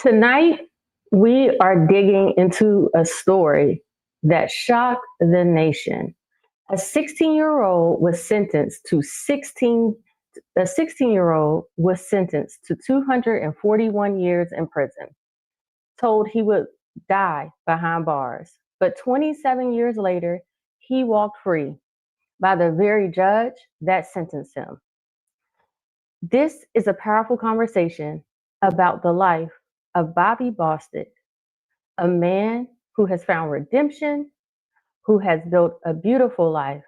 Tonight, we are digging into a story that shocked the nation. A 16-year-old was sentenced to 16 a 16-year-old was sentenced to 241 years in prison, told he would die behind bars. But 27 years later, he walked free by the very judge that sentenced him. This is a powerful conversation about the life of Bobby Bostic, a man who has found redemption, who has built a beautiful life,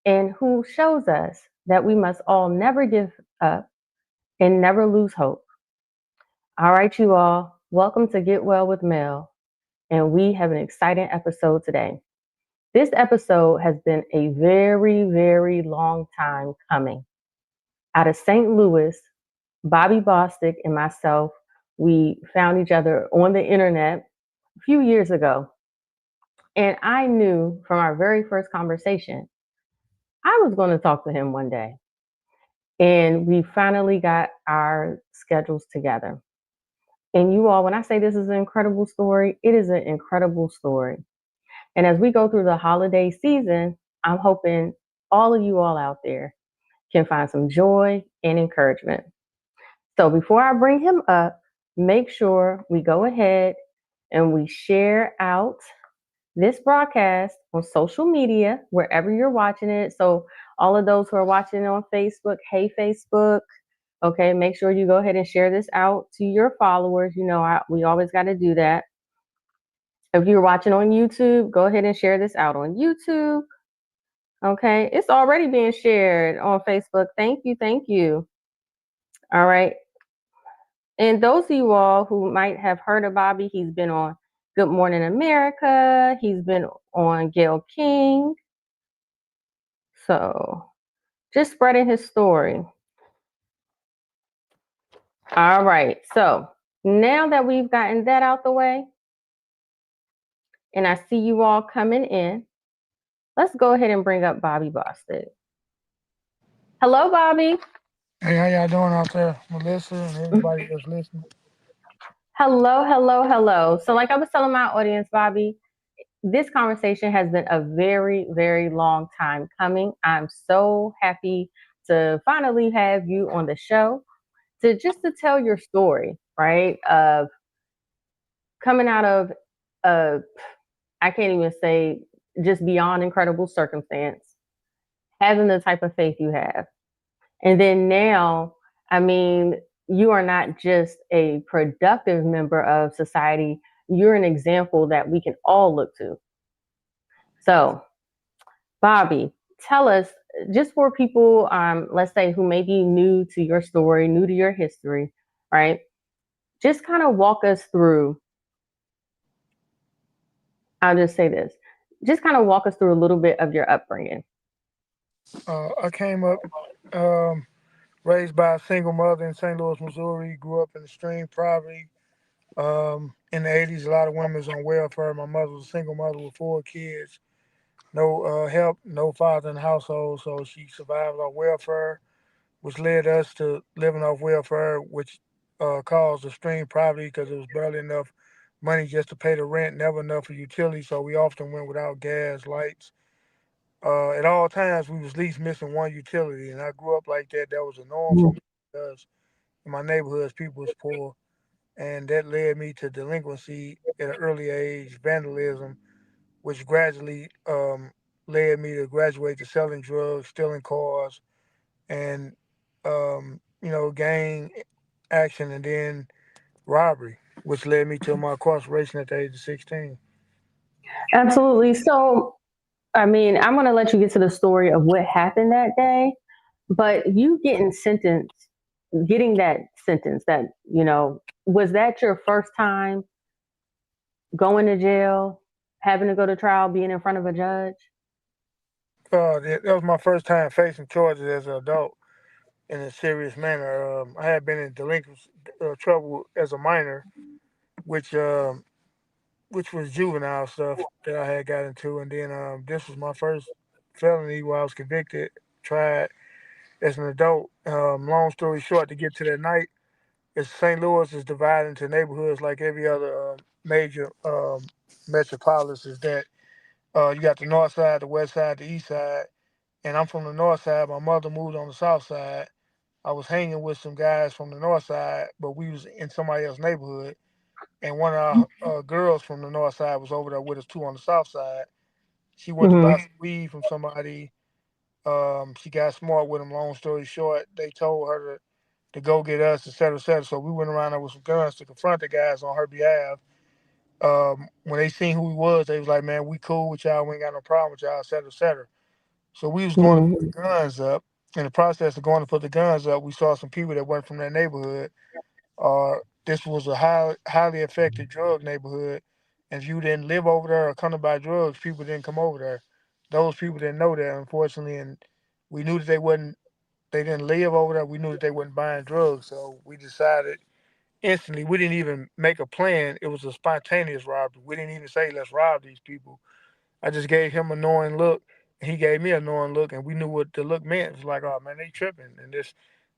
and who shows us that we must all never give up and never lose hope. All right, you all, welcome to Get Well with Mel, and we have an exciting episode today. This episode has been a very, very long time coming. Out of St. Louis, Bobby Bostic and myself, we found each other on the internet a few years ago. And I knew from our very first conversation, I was going to talk to him one day. And we finally got our schedules together. And you all, when I say this is an incredible story, it is an incredible story. And as we go through the holiday season, I'm hoping all of you all out there can find some joy and encouragement. So before I bring him up, make sure we go ahead and we share out this broadcast on social media, wherever you're watching it. So all of those who are watching it on Facebook, hey, Facebook, okay, make sure you go ahead and share this out to your followers. You know, we always got to do that. If you're watching on YouTube, go ahead and share this out on YouTube. Okay, it's already being shared on Facebook. Thank you, thank you. All right. And those of you all who might have heard of Bobby, he's been on Good Morning America. He's been on Gayle King. So just spreading his story. All right. So now that we've gotten that out the way, and I see you all coming in, let's go ahead and bring up Bobby Bostic. Hello, Bobby. Hey, how y'all doing out there, Melissa and everybody that's listening? Hello, hello, hello. So like I was telling my audience, Bobby, this conversation has been a very, very long time coming. I'm so happy to finally have you on the show to tell your story, right? Of coming out of I can't even say just beyond incredible circumstance, having the type of faith you have. And then now, I mean, you are not just a productive member of society, you're an example that we can all look to. So, Bobby, tell us, just for people, let's say, who may be new to your story, new to your history, right? Just kind of walk us through. I'll just say this. Just kind of walk us through a little bit of your upbringing. I came up raised by a single mother in St. Louis, Missouri. Grew up in extreme poverty. In the 80s, a lot of women was on welfare. My mother was a single mother with four kids. No help, no father in the household, so she survived on welfare, which led us to living off welfare, which caused extreme poverty because it was barely enough money just to pay the rent, never enough for utilities, so we often went without gas, lights. At all times, we was at least missing one utility, and I grew up like that. That was a norm for me because in my neighborhoods, people was poor, and that led me to delinquency at an early age, vandalism, which gradually led me to graduate to selling drugs, stealing cars, and gang action, and then robbery, which led me to my incarceration at the age of 16. Absolutely. So, I mean, I'm going to let you get to the story of what happened that day, but you getting that sentence was that your first time going to jail, having to go to trial, being in front of a judge? That was my first time facing charges as an adult in a serious manner. I had been in delinquency trouble as a minor, which which was juvenile stuff that I had got into, and then this was my first felony where I was convicted, tried as an adult. Long story short, to get to that night, It's St. Louis is divided into neighborhoods like every other major metropolis. Is that you got the north side, the west side, the east side, and I'm from the north side. My mother moved on the south side. I was hanging with some guys from the north side, but we was in somebody else's neighborhood. And one of our girls from the north side was over there with us too on the south side. She went to buy Mm-hmm. some weed from somebody. She got smart with them. Long story short, they told her to go get us, et cetera, et cetera. So we went around there with some guns to confront the guys on her behalf. When they seen who we was, they was like, "Man, we cool with y'all. We ain't got no problem with y'all, et cetera, et cetera." So we was going to put the Mm-hmm. guns up. In the process of going to put the guns up, we saw some people that weren't from that neighborhood. This was a highly affected drug neighborhood. And if you didn't live over there or come to buy drugs, people didn't come over there. Those people didn't know that, unfortunately, and we knew that they didn't live over there. We knew that they wasn't buying drugs, so we decided instantly. We didn't even make a plan. It was a spontaneous robbery. We didn't even say let's rob these people. I just gave him a knowing look, and he gave me a knowing look, and we knew what the look meant. It's like, oh man, they tripping, and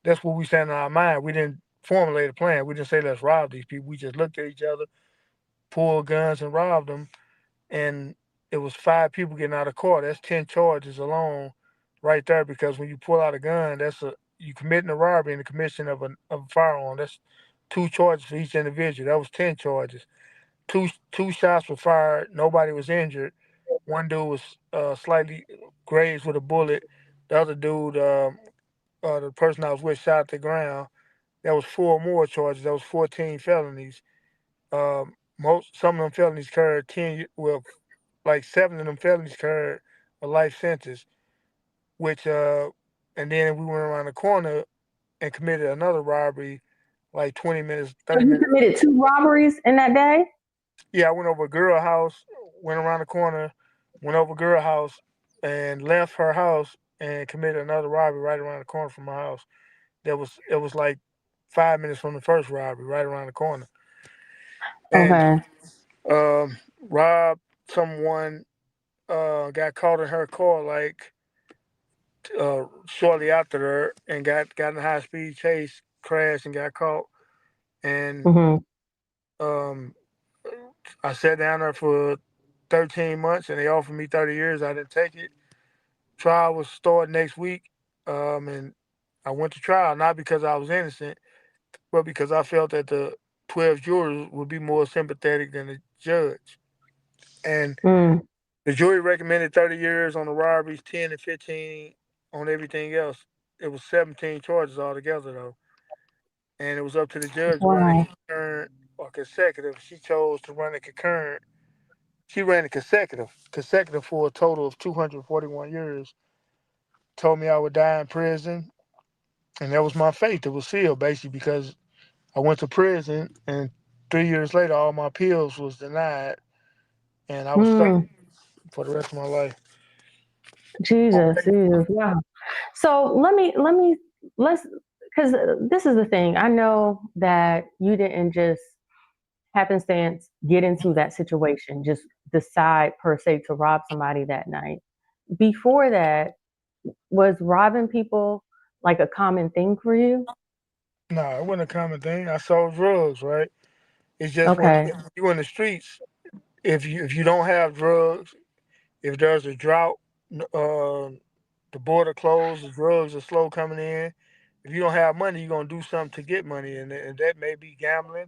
that's what we said in our mind. We didn't formulate a plan. We didn't say let's rob these people. We just looked at each other, pulled guns, and robbed them. And it was five people getting out of court. That's 10 charges alone, right there. Because when you pull out a gun, that's a you committing a robbery and the commission of a firearm. That's 2 charges for each individual. That was 10 charges. Two shots were fired. Nobody was injured. One dude was slightly grazed with a bullet. The other dude, the person I was with, shot at the ground. That was four more charges. That was 14 felonies. Some of them felonies carried 10. Well, like seven of them felonies carried a life sentence. Which and then we went around the corner and committed another robbery, like 20 minutes, So 30 you minutes. committed two robberies in that day? Yeah, I went over a girl house, went around the corner, went over a girl house, and left her house and committed another robbery right around the corner from my house. It was like 5 minutes from the first robbery, right around the corner, and Okay. robbed someone. Got caught in her car like shortly after her, and got in a high speed chase, crashed, and got caught. And Mm-hmm. um, I sat down there for 13 months, and they offered me 30 years. I didn't take it. Trial was starting next week, and I went to trial not because I was innocent, but because I felt that the 12 jurors would be more sympathetic than the judge. And Mm. the jury recommended 30 years on the robberies, 10 and 15 on everything else. It was 17 charges altogether, though. And it was up to the judge to run it Wow. concurrent or consecutive. She chose to run it concurrent. She ran it consecutive for a total of 241 years. Told me I would die in prison, and that was my fate. It was sealed basically because I went to prison, and 3 years later, all my appeals was denied, and I was stuck Mm. for the rest of my life. Jesus, Jesus. Wow. So let's, because this is the thing. I know that you didn't just happenstance get into that situation, just decide per se to rob somebody that night. Before that, was robbing people like a common thing for you? Nah, it wasn't a common thing. I sold drugs, right? It's just when Okay. you in the streets, if you don't have drugs, if there's a drought, uh, the border closed, the drugs are slow coming in. If you don't have money, you're gonna do something to get money, and that may be gambling,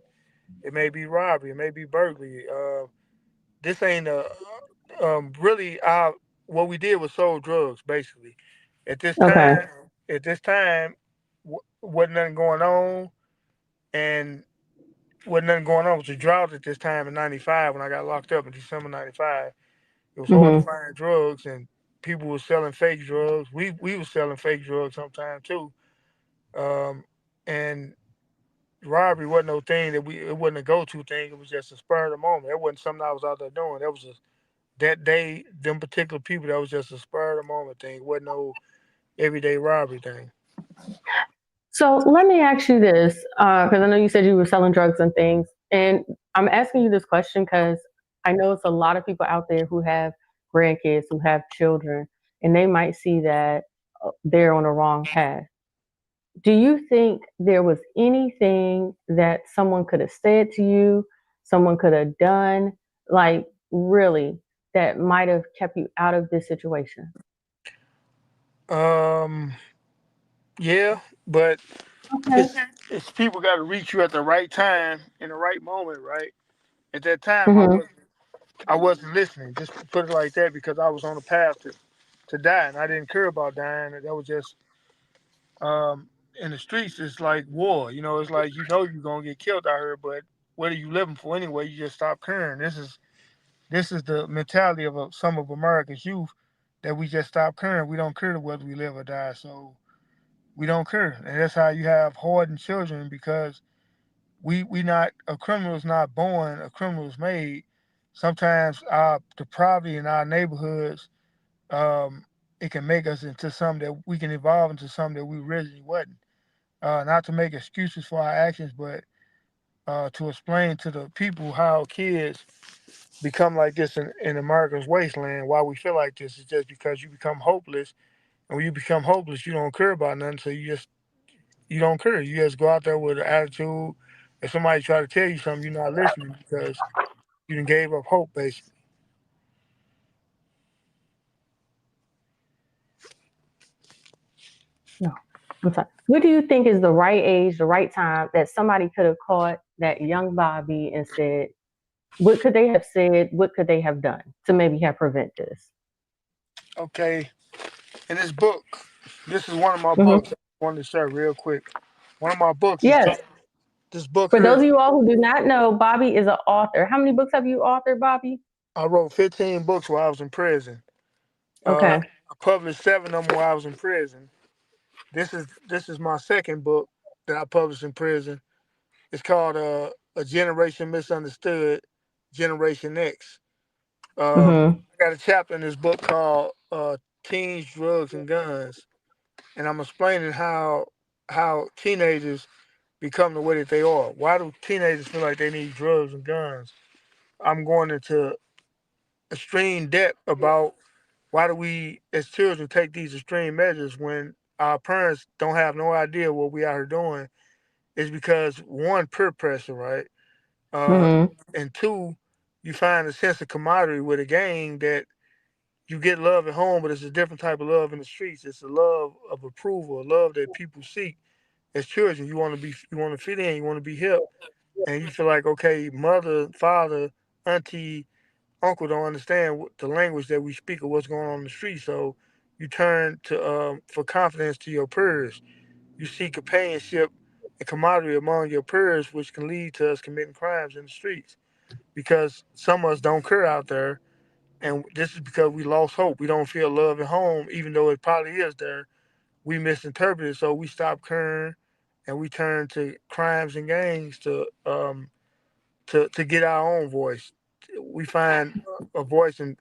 it may be robbery, it may be burglary. This ain't a really our what we did was sold drugs basically. At this Okay. time, at this time, wasn't nothing going on, and wasn't nothing going on. It was a drought at this time in '95 when I got locked up in December '95. It was hard to Hmm. find drugs, and people were selling fake drugs. We was selling fake drugs sometimes too. Um, and robbery wasn't no thing that we. It wasn't a go to thing. It was just a spur of the moment. It wasn't something I was out there doing. That was just that day, them particular people. That was just a spur of the moment thing. It wasn't no everyday robbery thing. So let me ask you this, because I know you said you were selling drugs and things, and I'm asking you this question because I know it's a lot of people out there who have grandkids, who have children, and they might see that they're on the wrong path. Do you think there was anything that someone could have said to you, someone could have done, like really, that might have kept you out of this situation? Um, yeah, but Okay. it's it's people got to reach you at the right time in the right moment, right? At that time, Hmm. I wasn't listening. Just put it like that because I was on the path to die, and I didn't care about dying. That was just um in the streets. It's like war. You know, it's like you're gonna get killed out here, but what are you living for anyway? You just stop caring. This is the mentality of some of America's youth that we just stop caring. We don't care whether we live or die. So we don't care, and that's how you have hoarding children because we not a criminal is not born, a criminal is made. Sometimes the poverty in our neighborhoods, um, it can make us into something that we can evolve into something that we originally wasn't. Not to make excuses for our actions, but to explain to the people how kids become like this in America's wasteland. Why we feel like this is just because you become hopeless, and when you become hopeless, you don't care about nothing, so you don't care. You just go out there with an attitude. If somebody try to tell you something, you're not listening because you done gave up hope, basically. No, I'm sorry. What do you think is the right age, the right time that somebody could have caught that young Bobby and said, what could they have said? What could they have done to maybe have prevent this? Okay, in this book, this is one of my Hmm. books. I wanted to share real quick. One of my books is Yes. called, this book For here. those of you all who do not know, Bobby is an author. How many books have you authored, Bobby? I wrote 15 books while I was in prison. Okay. I published 7 of them while I was in prison. This is my second book that I published in prison. It's called A Generation Misunderstood, Generation X. Hmm. I got a chapter in this book called Teens, Drugs, and Guns, and I'm explaining how teenagers become the way that they are. Why do teenagers feel like they need drugs and guns? I'm going into extreme depth about why do we as children take these extreme measures when our parents don't have no idea what we out here doing. It's because one, peer pressure, right? Uh, Hmm. and two, you find a sense of camaraderie with a gang that you get love at home, but it's a different type of love in the streets. It's a love of approval, a love that people seek as children. You want to fit in, you want to be hip, and you feel like okay, mother, father, auntie, uncle don't understand the language that we speak or what's going on in the street. So you turn to for confidence to your peers. You seek companionship and camaraderie among your peers, which can lead to us committing crimes in the streets because some of us don't care out there. And this is because we lost hope. We don't feel love at home, even though it probably is there. We misinterpret it, so we stop caring, and we turn to crimes and gangs to get our own voice. We find a voice in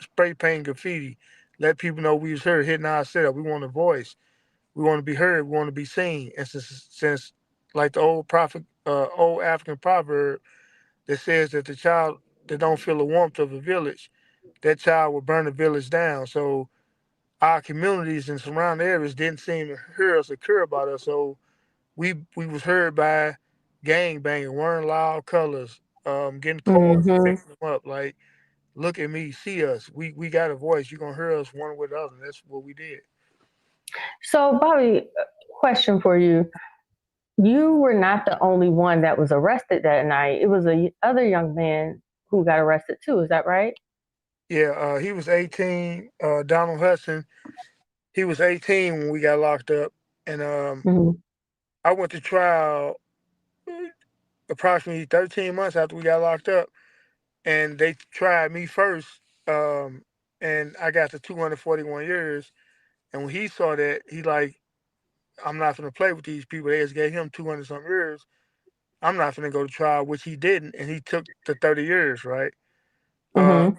spray paint graffiti. Let people know we was here hitting our setup. We want a voice. We want to be heard. We want to be seen. And since like the old African proverb that says that the child that don't feel the warmth of a village, that child will burn the village down. So our communities and surrounding areas didn't seem to hear us or care about us. So we was heard by gang banging, wearing loud colors, getting cars, Hmm. fixing them up. Like, look at me, see us. We got a voice. You're gonna hear us one with the other. That's what we did. So, Bobby, question for you. You were not the only one that was arrested that night. It was a other young man who got arrested too. Is that right? Yeah, he was 18. Donald Hudson. He was 18 when we got locked up, and Hmm. I went to trial approximately 13 months after we got locked up, and they tried me first, um, and I got to 241 years. And when he saw that, he like, I'm not gonna play with these people. They just gave him 200 some years. I'm not gonna go to trial, which he didn't, and he took the 30 years, right? Uh, Hmm.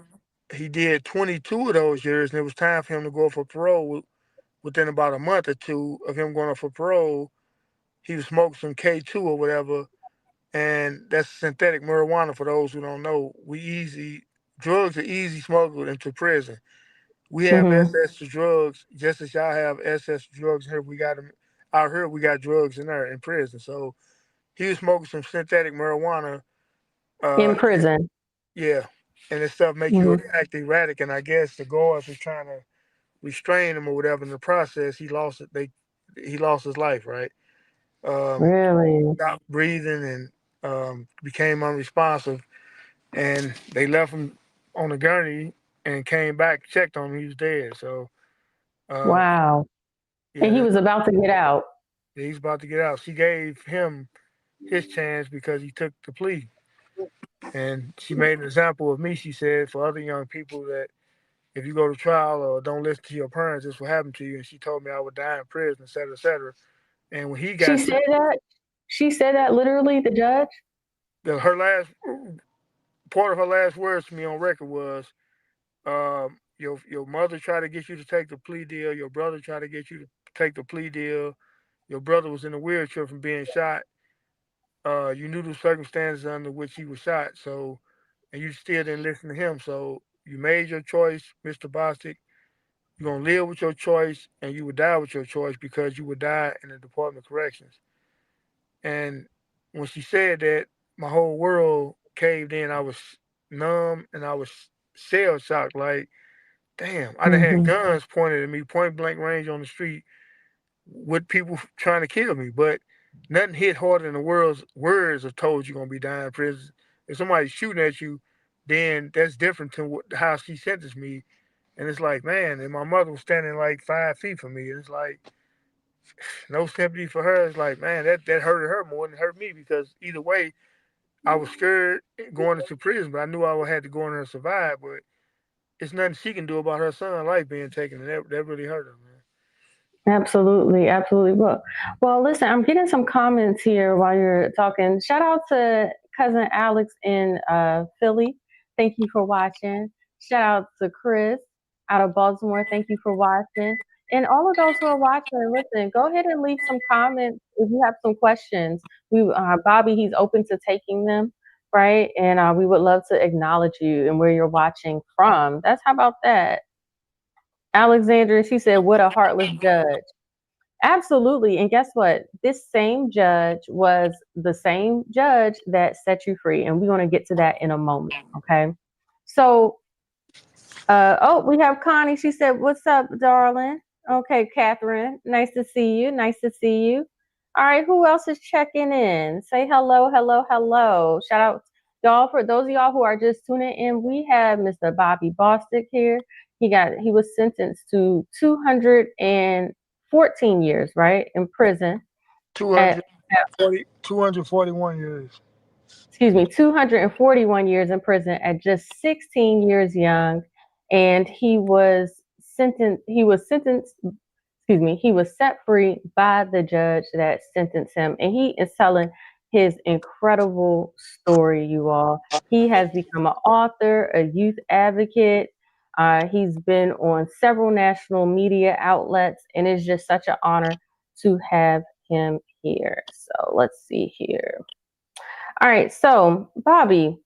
he did 22 of those years, and it was time for him to go for parole. Within about a month or two of him going up for parole, he was smoking some K2 or whatever, and that's synthetic marijuana. For those who don't know, drugs are easy smuggled into prison. We have Hmm. access to drugs just as y'all have access to drugs here. We got them out here we got drugs in there in prison. So he was smoking some synthetic marijuana. In And prison. yeah, and this stuff make you Hmm. act erratic. And I guess the guards were trying to restrain him or whatever. In the process, he lost it. He lost his life. Right. Um, Really? Stopped breathing and became unresponsive. And they left him on a gurney and came back, checked on him. He was dead. So um, Wow. And yeah, he was about to get out. he's about to get out. She gave him his chance because he took the plea. And she made an example of me. She said for other young people that if you go to trial or don't listen to your parents, this will happen to you. And she told me I would die in prison, et cetera, et cetera. And when he She got said sentenced, that. She said that literally, the judge. her last part of her last words to me on record was, your mother tried to get you to take the plea deal. Your brother tried to get you to take the plea deal. Your brother was in a wheelchair from being shot. You knew the circumstances under which he was shot, so and you still didn't listen to him. So you made your choice, Mr. Bostic. You're gonna live with your choice, and you would die with your choice because you would die in the Department of Corrections. And when she said that, my whole world caved in. I was numb and I was shell shocked. Like, damn, I done had Hmm. guns pointed at me, point blank range on the street, with people trying to kill me, but nothing hit harder than the world's words have told you gonna be dying in prison. If somebody's shooting at you, then that's different to how she sentenced me. And it's like, man, and my mother was standing like 5 feet from me, and it's like no sympathy for her. It's like, man, that hurted her more than it hurt me because either way, I was scared going into prison, but I knew I would have to go in there and survive. But it's nothing she can do about her son's life being taken, and that really hurt her, man. Absolutely, absolutely. Well, listen, I'm getting some comments here while you're talking. Shout out to cousin Alex in Philly. Thank you for watching. Shout out to Chris out of Baltimore. Thank you for watching. And all of those who are watching, listen, go ahead and leave some comments if you have some questions. Bobby, he's open to taking them, right? And we would love to acknowledge you and where you're watching from. That's how about that? Alexandra, she said, "What a heartless judge." Absolutely. And guess what? This same judge was the same judge that set you free. And we're going to get to that in a moment. Okay. So, oh, we have Connie. She said, "What's up, darling?" Okay, Catherine. Nice to see you. Nice to see you. All right. Who else is checking in? Say hello, hello, hello. Shout out y'all for those of y'all who are just tuning in. We have Mr. Bobby Bostic here. He was sentenced to 214 years, right, in prison at, at 241 years. excuse me, 241 years in prison at just 16 years young. And he was sentenced, excuse me, he was set free by the judge that sentenced him. And he is telling his incredible story, you all. He has become an author, a youth advocate. He's been on several national media outlets, and it's just such an honor to have him here. So let's see here. All right, so Bobby,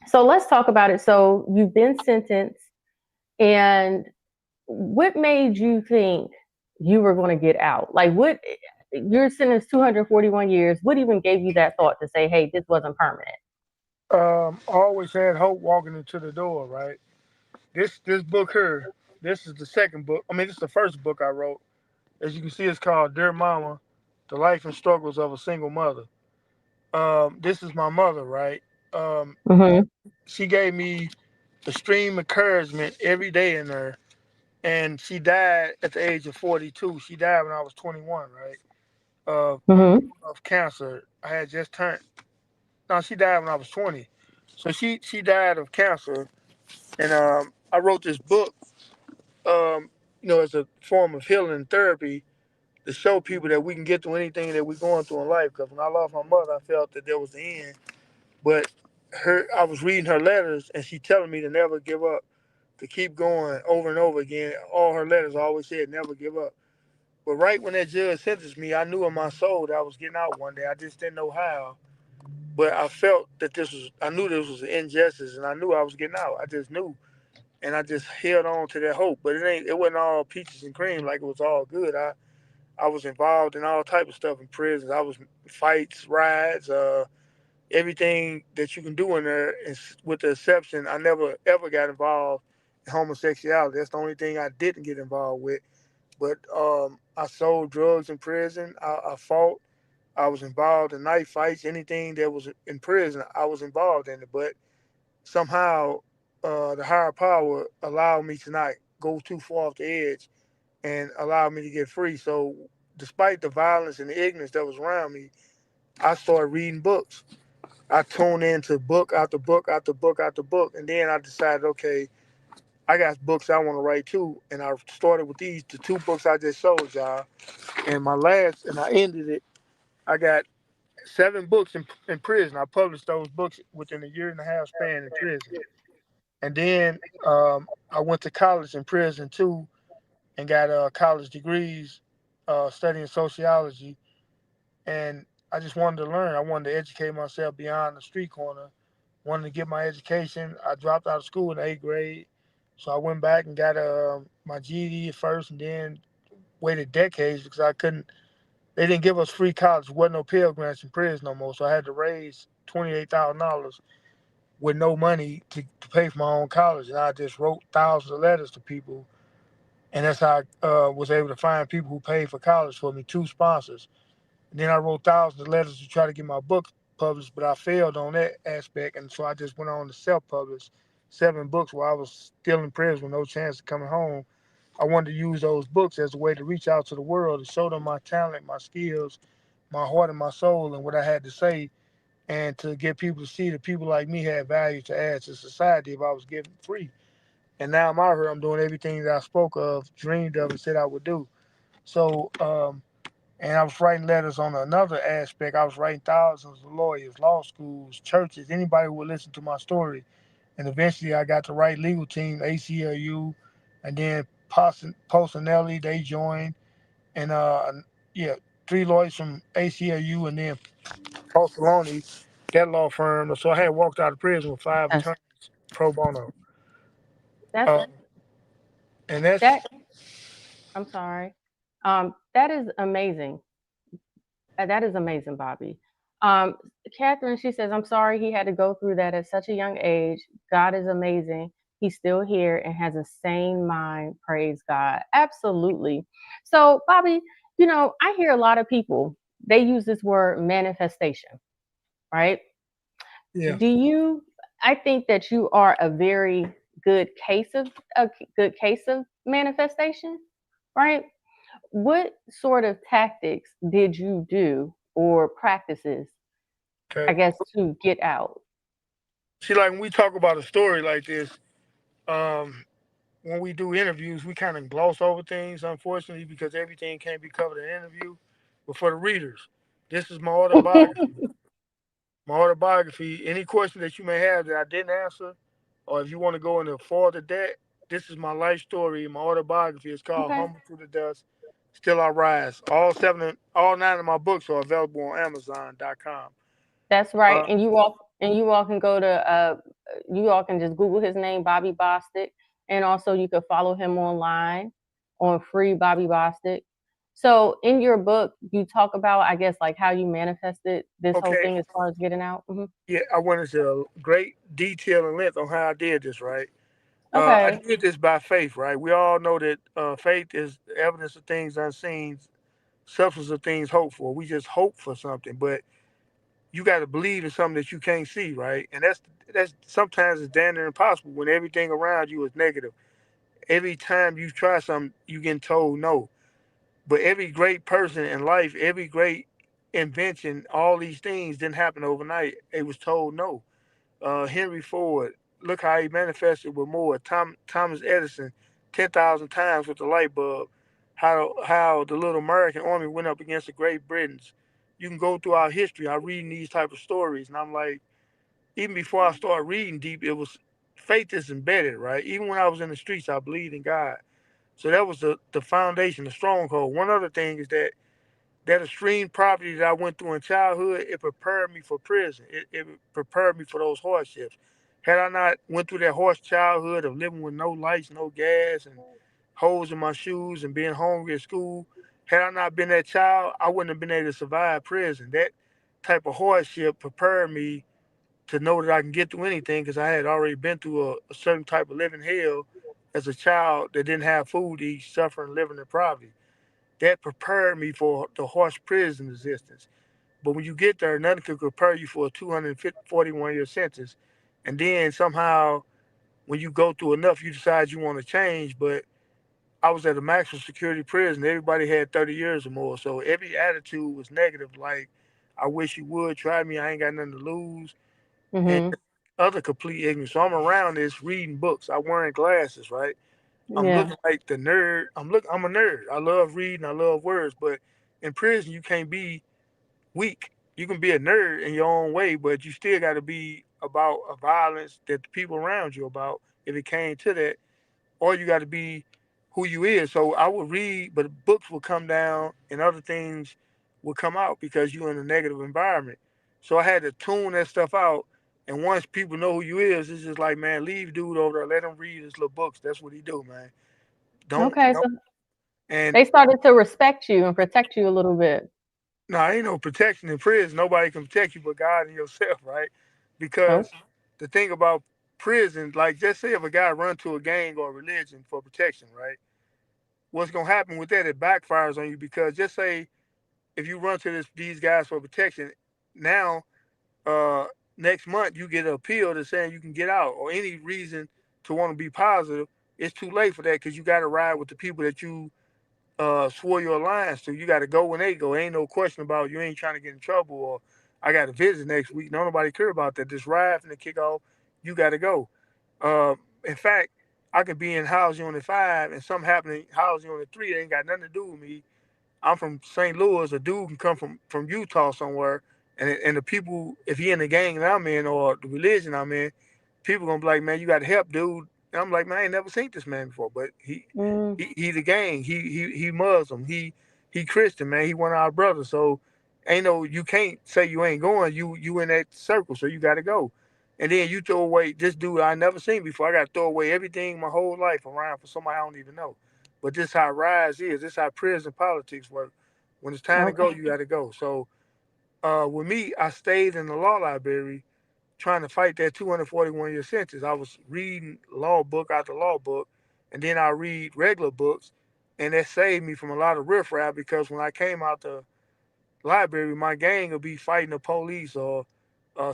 so let's talk about it. So you've been sentenced, and what made you think you were going to get out? Like, what you're sentenced 241 years. What even gave you that thought to say, "Hey, this wasn't permanent"? I always had hope walking into the door, right? This book here, this is the second book. I mean, this is the first book I wrote. As you can see, it's called Dear Mama, The Life and Struggles of a Single Mother. This is my mother, right? Um, Mm-hmm. she gave me extreme encouragement every day in there. And she died at the age of 42. She died when I was 21, right? Of, Mm-hmm. of cancer. I had just turned. No, she died when I was 20. So she died of cancer. And I wrote this book, as a form of healing and therapy to show people that we can get through anything that we're going through in life. Because when I lost my mother, I felt that there was the end. But I was reading her letters, and she telling me to never give up, to keep going over and over again. All her letters always said, never give up. But right when that judge sentenced me, I knew in my soul that I was getting out one day. I just didn't know how. But I felt that I knew this was an injustice, and I knew I was getting out. I just knew. And I just held on to that hope. But it wasn't all peaches and cream like it was all good. I was involved in all type of stuff in prisons. I was fights, rides, everything that you can do in there. Is, with the exception, I never ever got involved in homosexuality. That's the only thing I didn't get involved with. But I sold drugs in prison. I fought. I was involved in knife fights. Anything that was in prison, I was involved in it. But somehow, the higher power allowed me to not go too far off the edge and allowed me to get free. So, despite the violence and the ignorance that was around me, I started reading books. I tuned into book after book after book after book, and then I decided, okay, I got books I want to write too, and I started with the two books I just showed y'all, and my last, and I ended it. I got 7 books in prison. I published those books within a year and a half span in prison, and then I went to college in prison too, and got college degrees, studying sociology, and I just wanted to learn. I wanted to educate myself beyond the street corner. Wanted to get my education. I dropped out of school in 8th grade, so I went back and got my GED at first, and then waited decades because I couldn't. They didn't give us free college. There wasn't no Pell Grants in prison no more, so I had to raise $28,000 with no money to pay for my own college, and I just wrote thousands of letters to people, and that's how I was able to find people who paid for college for me, 2 sponsors. And then I wrote thousands of letters to try to get my book published, but I failed on that aspect, and so I just went on to self-publish 7 books while I was still in prison with no chance of coming home. I wanted to use those books as a way to reach out to the world, to show them my talent, my skills, my heart and my soul, and what I had to say, and to get people to see that people like me had value to add to society if I was given free. And now I'm out here, I'm doing everything that I spoke of, dreamed of, and said I would do. So, and I was writing letters on another aspect. I was writing thousands of lawyers, law schools, churches, anybody who would listen to my story. And eventually I got the right legal team, ACLU, and then Posanelli, they joined. And yeah, 3 lawyers from ACLU, and then Posaloni, that law firm. So I had walked out of prison with 5 attorneys pro bono. That's Uh, and that's, that. I'm sorry. That is amazing. That is amazing, Bobby. Um, Catherine, she says, I'm sorry he had to go through that at such a young age. God is amazing. He's still here and has a sane mind. Praise God. Absolutely. So, Bobby, I hear a lot of people, they use this word manifestation, right? yeah, Do you, I think that you are a very good case of manifestation, right? What sort of tactics did you do or practices, I okay. guess, to get out? See, like when we talk about a story like this, um, when we do interviews, we kind of gloss over things, unfortunately, because everything can't be covered in an interview. But for the readers, this is my autobiography. My autobiography. Any question that you may have that I didn't answer, or if you want to go into further that, this is my life story. My autobiography is called Okay. "Humble to the Dust, Still I Rise." All 9 of my books are available on Amazon.com. That's right. Uh, And you all can go to you all can just Google his name, Bobby Bostic, and also you can follow him online on Free Bobby Bostic. So in your book, you talk about, I guess, like how you manifested this whole okay, thing as far as getting out. yeah, I went into great detail and length on how I did this. Right. I Okay. did this by faith, right? We all know that faith is the evidence of things unseen, substance of things hoped for. We just hope for something, but you got to believe in something that you can't see, right? And that's sometimes it's damn near impossible when everything around you is negative. Every time you try something, you get told no. But every great person in life, every great invention, all these things didn't happen overnight. It was told no. Henry Ford, look how he manifested with more. Thomas Edison, 10,000 times with the light bulb. How the little American army went up against the Great Britons. You can go through our history. I reading these type of stories, and I'm like, even before I started reading deep, it was faith is embedded, right? Even when I was in the streets, I believed in God. So that was the foundation, the stronghold. One other thing is that extreme poverty that I went through in childhood, it prepared me for prison. It prepared me for those hardships. Had I not went through that harsh childhood of living with no lights, no gas, and holes in my shoes and being hungry at school, Had I not been that child, I wouldn't have been able to survive prison. That type of hardship prepared me to know that I can get through anything because I had already been through a certain type of living hell as a child that didn't have food to eat, suffering, living in poverty. That prepared me for the harsh prison existence. But when you get there, nothing can prepare you for a 241-year sentence. And then somehow, when you go through enough, you decide you want to change. But I was at a maximum security prison. Everybody had 30 years or more. So every attitude was negative. Like, I wish you would try me. I ain't got nothing to lose. And Hmm. other complete ignorance. So I'm around this reading books. I'm wearing glasses, right? I'm Yeah. looking like the nerd. I'm a nerd. I love reading. I love words. But in prison, you can't be weak. You can be a nerd in your own way, but you still got to be about a violence that the people around you about. If it came to that, or you got to be who you is. So I would read, but books would come down and other things would come out because you're in a negative environment. So I had to tune that stuff out. And once people know who you is, it's just like, man, leave dude over there, let him read his little books. That's what he do, man. Okay, Don't. so And they started to respect you and protect you a little bit. no, ain't no protection in prison. Nobody can protect you but God and yourself, right? Oh, Because the thing about prison, like just say if a guy run to a gang or a religion for protection, right? What's gonna happen with that? It backfires on you because just say if you run to these guys for protection, now uh, next month you get an appeal to saying you can get out or any reason to want to be positive. It's too late for that because you got to ride with the people that you swore your alliance to. You got to go when they go. Ain't no question about you ain't trying to get in trouble or I got to visit next week. No, nobody care about that. This ride from the kickoff, you got to go. In fact, I could be in house unit 5 and something happening in house unit 3 that ain't got nothing to do with me. I'm from St. Louis. A dude can come from Utah somewhere, and the people, if he in the gang that I'm in or the religion I'm in, people gonna be like, man, you got to help, dude. And I'm like, man, I ain't never seen this man before, but mm, he the gang. He Muslim. He Christian, man. He one of our brothers. So ain't no you can't say you ain't going. You in that circle, so you got to go. And then you throw away this dude I never seen before. I got to throw away everything my whole life around for somebody I don't even know. But this how rise is. This how prison politics work. When it's time to okay. go, you got to go. So with me, I stayed in the law library trying to fight that 241-year sentence. I was reading law book after law book, and then I read regular books, and that saved me from a lot of riffraff because when I came out the library, my gang would be fighting the police or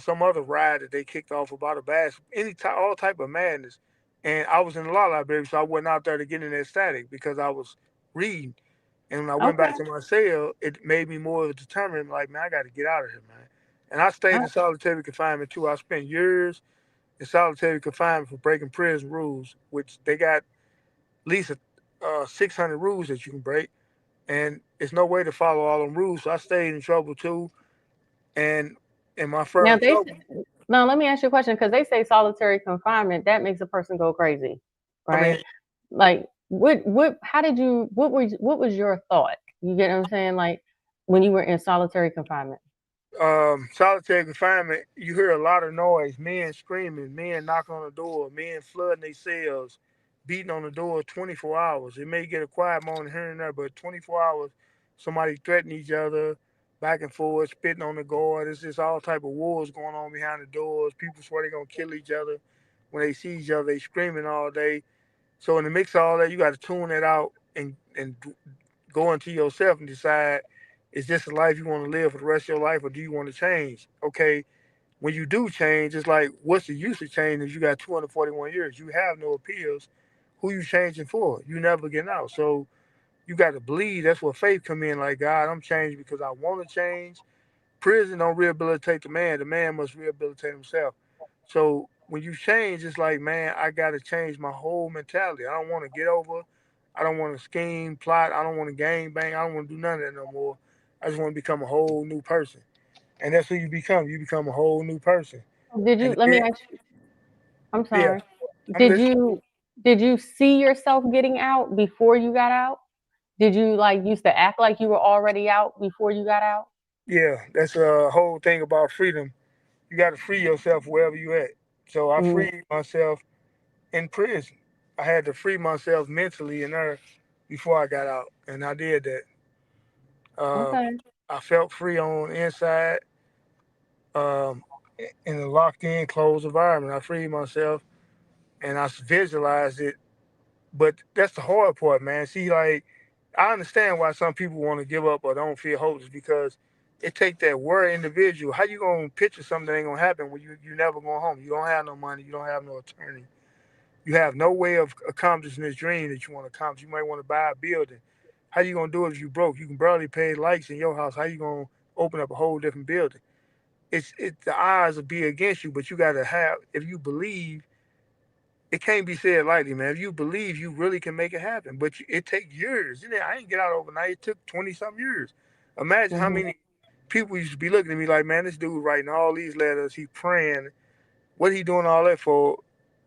some other riot that they kicked off about a bass, all type of madness. And I was in the law library, so I wasn't out there to get in that static because I was reading. And when I went Okay. back to my cell, it made me more determined. Like, man, I got to get out of here, man. And I stayed in Oh, solitary confinement too. I spent years in solitary confinement for breaking prison rules, which they got at least 600 rules that you can break, and it's no way to follow all them rules. So I stayed in trouble too, and in my now further trouble, now let me ask you a question because they say solitary confinement that makes a person go crazy, I mean, right? Like, how did you? What was your thought? You get what I'm saying? Like, when you were in solitary confinement. solitary confinement, you hear a lot of noise, men screaming, men knocking on the door, men flooding their cells, beating on the door 24 hours. It may get a quiet moment here and there, but 24 hours, somebody threatening each other, back and forth, spitting on the guard. It's just all type of wars going on behind the doors. People swear they're gonna kill each other. When they see each other, they screaming all day. So in the mix of all that, you got to tune that out and go into yourself and decide, is this a life you want to live for the rest of your life or do you want to change? Okay, when you do change, it's like, what's the use of change if you got 241 years? You have no appeals. Who you changing for? You never getting out. So you got to believe. That's where faith come in. Like, God, I'm changed because I want to change. Prison don't rehabilitate the man. The man must rehabilitate himself. So when you change, it's like, man, I got to change my whole mentality. I don't want to get over. I don't want to scheme, plot. I don't want to gang bang. I don't want to do none of that no more. I just want to become a whole new person. And that's who you become. You become a whole new person. Did you? And Let me then, ask you. I'm yeah, sorry. I'm Did listening. you? Did you see yourself getting out before you got out? Did you like used to act like you were already out before you got out? Yeah, that's a whole thing about freedom. You got to free yourself wherever you at. So I Mm. freed myself in prison. I had to free myself mentally in there before I got out, and I did that. Uh, Okay. I felt free on the inside, um, in a locked in, closed environment. I freed myself and I visualized it. But that's the hard part, man. See, like, I understand why some people want to give up or don't feel hopeless because it take that worry individual. How you gonna picture something that ain't gonna happen when you never going home? You don't have no money. You don't have no attorney. You have no way of accomplishing this dream that you want to accomplish. You might want to buy a building. How you gonna do it if you broke? You can barely pay lights in your house. How you gonna open up a whole different building? It's the odds will be against you, but you gotta have if you believe it can't be said lightly, man. If you believe, you really can make it happen. But it takes years. You know, I didn't get out overnight. It took 20 some years. Imagine how Hmm. many people used to be looking at me like, man, this dude writing all these letters. He praying. What he doing all that for?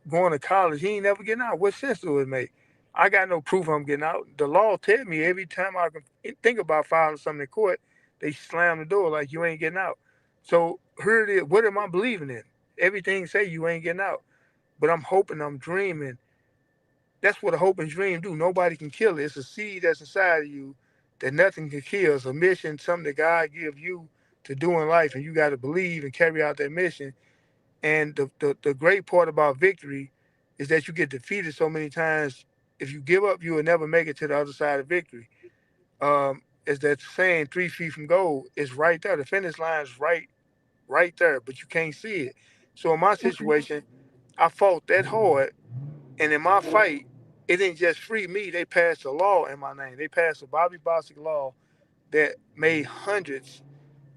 Going to college. He ain't never getting out. What sense do it make? I got no proof I'm getting out. The law tell me every time I can think about filing something in court, they slam the door like you ain't getting out. So here it is. What am I believing in? Everything say you ain't getting out. But I'm hoping, I'm dreaming. That's what a hope and dream do. Nobody can kill it. It's a seed that's inside of you that nothing can kill. It's a mission, something that God give you to do in life, and you got to believe and carry out that mission. And the great part about victory is that you get defeated so many times. If you give up, you will never make it to the other side of victory. Is that saying 3 feet from goal is right there. The finish line is right there, but you can't see it. So in my Okay. situation, I fought that hard and in my fight, it didn't just free me. They passed a law in my name. They passed a Bobby Bostic law that made hundreds,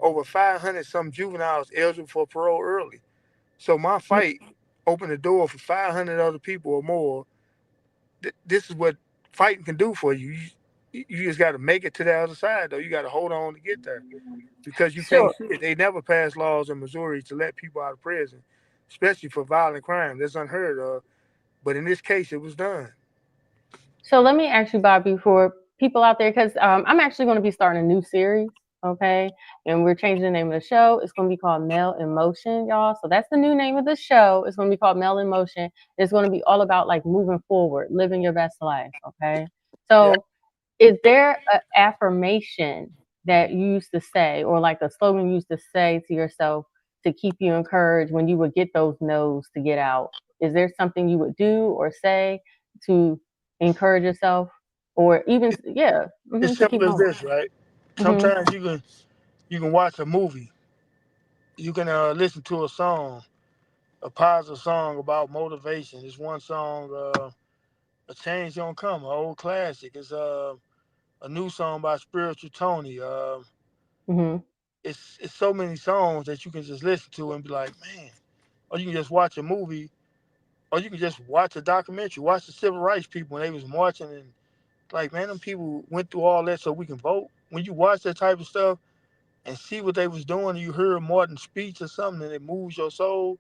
over 500 some juveniles eligible for parole early. So my fight opened the door for 500 other people or more. This is what fighting can do for you. You just got to make it to the other side, though. You got to hold on to get there because you can't Sure. see it. They never passed laws in Missouri to let people out of prison, especially for violent crime. That's unheard of. But in this case, it was done. So let me ask you, Bobby, for people out there, because I'm actually going to be starting a new series, okay? And we're changing the name of the show. It's going to be called Male in Motion, y'all. So that's the new name of the show. It's going to be called Male in Motion. It's going to be all about like moving forward, living your best life, okay? Yeah. So is there an affirmation that you used to say, or like a slogan you used to say to yourself to keep you encouraged when you would get those no's to get out? Is there something you would do or say to encourage yourself, or even yeah, It's to keep simple as going? this, right? Hmm. Sometimes you can watch a movie, you can listen to a song, a positive song about motivation. It's one song, "A Change Don't Come," an old classic. It's a new song by Spiritual Tony. Hmm. It's so many songs that you can just listen to and be like, man. Or you can just watch a movie, or you can just watch a documentary. Watch the civil rights people when they was marching and like, man, them people went through all that so we can vote. When you watch that type of stuff and see what they was doing, and you hear Martin's speech or something, and it moves your soul.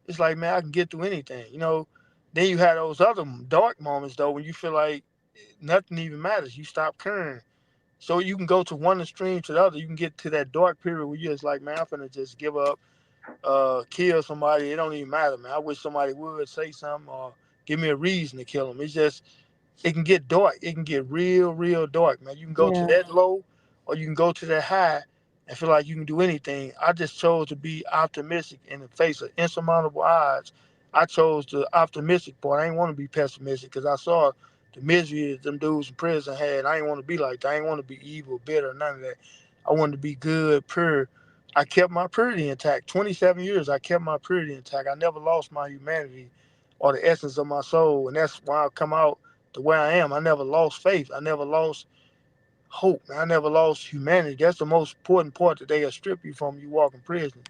It's like, man, I can get through anything, you know. Then you had those other dark moments though, when you feel like nothing even matters. You stop caring. So you can go to one extreme to the other. You can get to that dark period where you're just like, man, I'm finna just give up, kill somebody. It don't even matter, man. I wish somebody would say something or give me a reason to kill them. It's just it can get dark. It can get real, real dark, man. You can go to Yeah. that low or you can go to that high and feel like you can do anything. I just chose to be optimistic in the face of insurmountable odds. I chose the optimistic part. I didn't want to be pessimistic because I saw the misery that them dudes in prison had. I didn't want to be like that. I didn't want to be evil, bitter, none of that. I wanted to be good, pure. I kept my purity intact. 27 years, I kept my purity intact. I never lost my humanity or the essence of my soul. And that's why I come out the way I am. I never lost faith. I never lost hope. I never lost humanity. That's the most important part that they'll strip you from. You walk in prison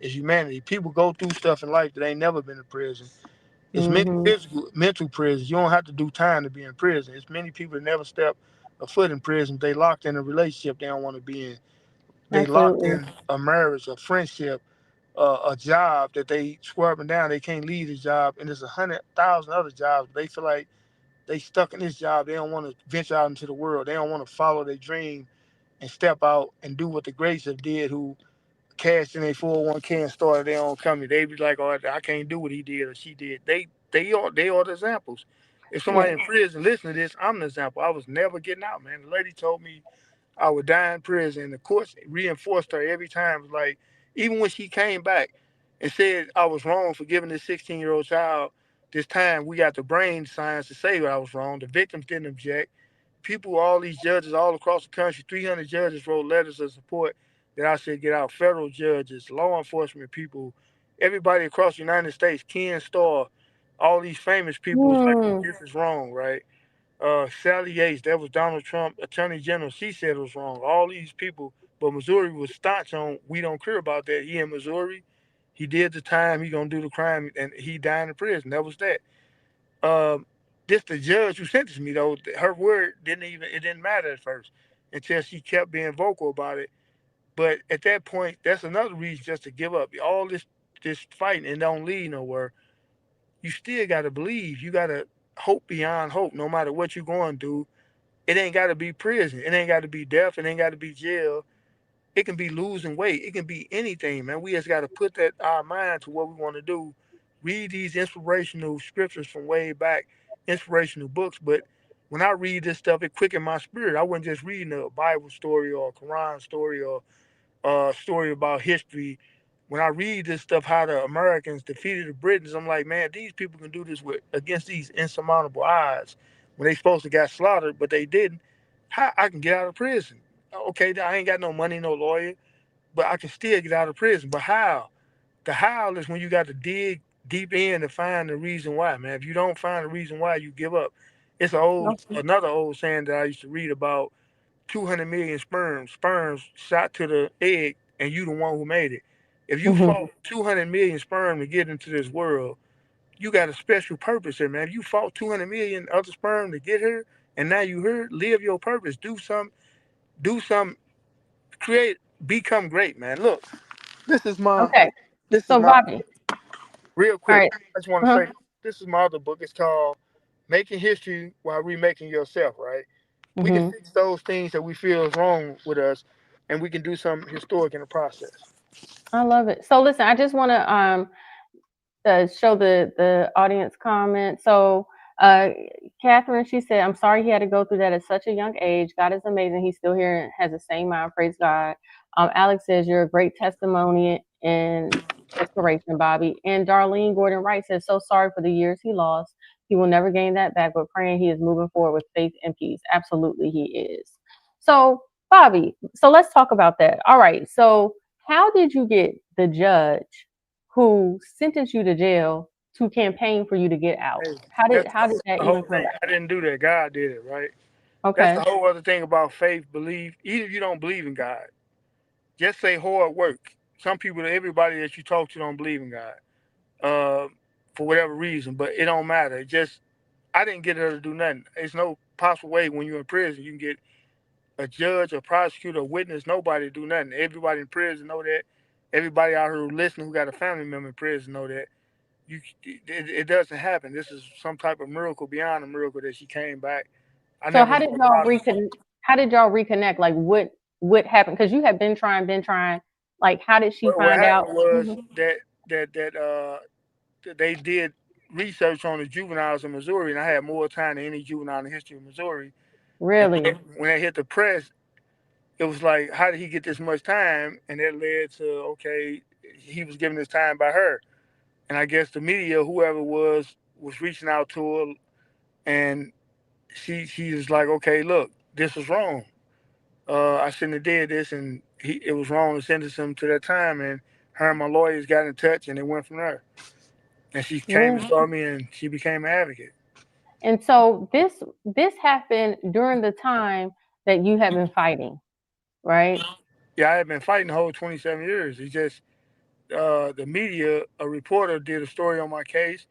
is humanity. People go through stuff in life that ain't never been in prison. It's many Hmm. physical, mental prisons. You don't have to do time to be in prison. It's many people that never step a foot in prison. They locked in a relationship they don't want to be in. They locked Absolutely. in a marriage, a friendship, a job that they swear up and down they can't leave the job, and there's 100,000 other jobs. They feel like they stuck in this job. They don't want to venture out into the world. They don't want to follow their dream and step out and do what the greats have did who cashed in their 401k and started their own company. They be like, oh, I can't do what he did or she did. They are the examples. If Yeah. somebody in prison listen to this, I'm the example. I was never getting out, man. The lady told me I would die in prison. The courts reinforced her every time. It was like, even when she came back and said I was wrong for giving this 16-year-old child this time, we got the brain science to say I was wrong. The victims didn't object. People, all these judges all across the country, 300 judges wrote letters of support that I should get out. Federal judges, law enforcement people, everybody across the United States, Ken Starr, all these famous people was like, Mm. this is wrong, right? Sally Yates, that was Donald Trump, Attorney General. She said it was wrong. All these people, but Missouri was staunch on we don't care about that. He in Missouri, he did the time. He gonna do the crime, and he died in prison. That was that. Um, this the judge who sentenced me though. Her word didn't even it didn't matter at first until she kept being vocal about it. But at that point, that's another reason just to give up. All this fighting and don't lead nowhere. You still gotta believe. You gotta hope beyond hope, no matter what you're going through. It ain't got to be prison. It ain't got to be death. It ain't got to be jail. It can be losing weight. It can be anything, man. We just got to put that our mind to what we want to do. Read these inspirational scriptures from way back, inspirational books. But when I read this stuff, it quickens my spirit. I wasn't just reading a Bible story or a Quran story or story about history. When I read this stuff, how the Americans defeated the Britons, I'm like, man, these people can do this with against these insurmountable odds. When they supposed to got slaughtered, but they didn't. How I can get out of prison? Okay, I ain't got no money, no lawyer, but I can still get out of prison. But how? The how is when you got to dig deep in to find the reason why, man. If you don't find the reason why, you give up. It's Okay. another old saying that I used to read about 200 million sperms shot to the egg, and you the one who made it. If you Mhm. fought 200 million sperm to get into this world, you got a special purpose here, man. If you fought 200 million other sperm to get here, and now you here, live your purpose. Do some, create, become great, man. Look, this is my, Okay. this is So, my, Bobby, real all quick. right. I just want to Uh-huh. say, this is my other book. It's called Making History While Remaking Yourself, right? We can Hmm. fix those things that we feel is wrong with us, and we can do something historic in the process. I love it. So, listen, I just want to show the audience comment. So, uh, Catherine, she said, "I'm sorry he had to go through that at such a young age. God is amazing. He's still here and has the same mind. Praise God." Alex says, "You're a great testimony and inspiration, Bobby." And Darlene Gordon Wright says, "So sorry for the years he lost. He will never gain that back, but praying he is moving forward with faith and peace." Absolutely, he is. So, Bobby, so let's talk about that. All right. So, how did you get the judge who sentenced you to jail to campaign for you to get out? Hey, How did that the even whole come thing. about? I didn't do that. God did it, right? That's the Okay. whole other thing about faith, belief. Even if you don't believe in God, just say hard work. Some people, everybody that you talk to, don't believe in God for whatever reason, but it don't matter. It just I didn't get her to do nothing. There's no possible way when you're in prison you can get a judge, a prosecutor, a witness, nobody to do nothing. Everybody in prison know that. Everybody out here who listen who got a family member in prison know that. It doesn't happen. This is some type of miracle beyond a miracle that she came back. I So never how did saw y'all God. reconnect? How did y'all reconnect? Like what happened? Because you had been trying. Like how did she What find out? happened was Mhm. that they did research on the juveniles in Missouri, and I had more time than any juvenile in the history of Missouri. And Really? when they hit the press, it was like, how did he get this much time? And that led to, okay, he was given his time by her. And I guess the media, whoever was reaching out to her, and she was like, okay, look, this was wrong. I shouldn't have did this, and it was wrong to sentence him to that time. And her and my lawyers got in touch, and it went from there. And she came and Really? saw me, and she became an advocate. And so this happened during the time that you have been fighting, right? Yeah, I had been fighting the whole 27 years. It's just the media, a reporter did a story on my case,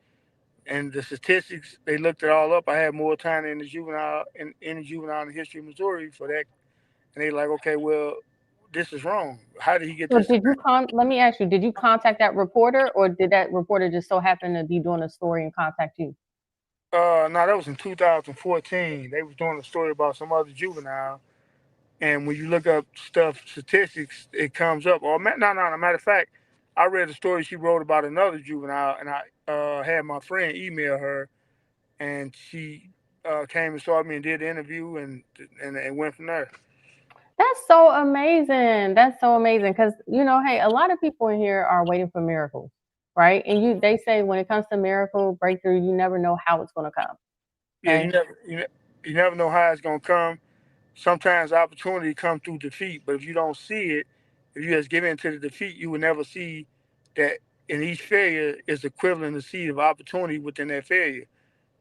and the statistics they looked it all up. I had more time in the juvenile in the juvenile in the history of Missouri for that, and they like, okay, well, this is wrong. How did he get So this? did you let me ask you, did you contact that reporter or did that reporter just so happen to be doing a story and contact you? No, that was in 2014. They was doing a story about some other juvenile, and when you look up stuff, statistics, it comes up. Or no. Matter of fact, I read a story she wrote about another juvenile, and I had my friend email her, and she came and saw me and did the interview, and went from there. That's so amazing. That's so amazing because hey, a lot of people in here are waiting for miracles, right? And they say when it comes to miracle breakthrough, you never know how it's going to come. Yeah, Okay. you never know how it's gonna come. Sometimes opportunity come through defeat, but if you don't see it, if you just give in to the defeat, you will never see that in each failure is equivalent to seed of opportunity within that failure.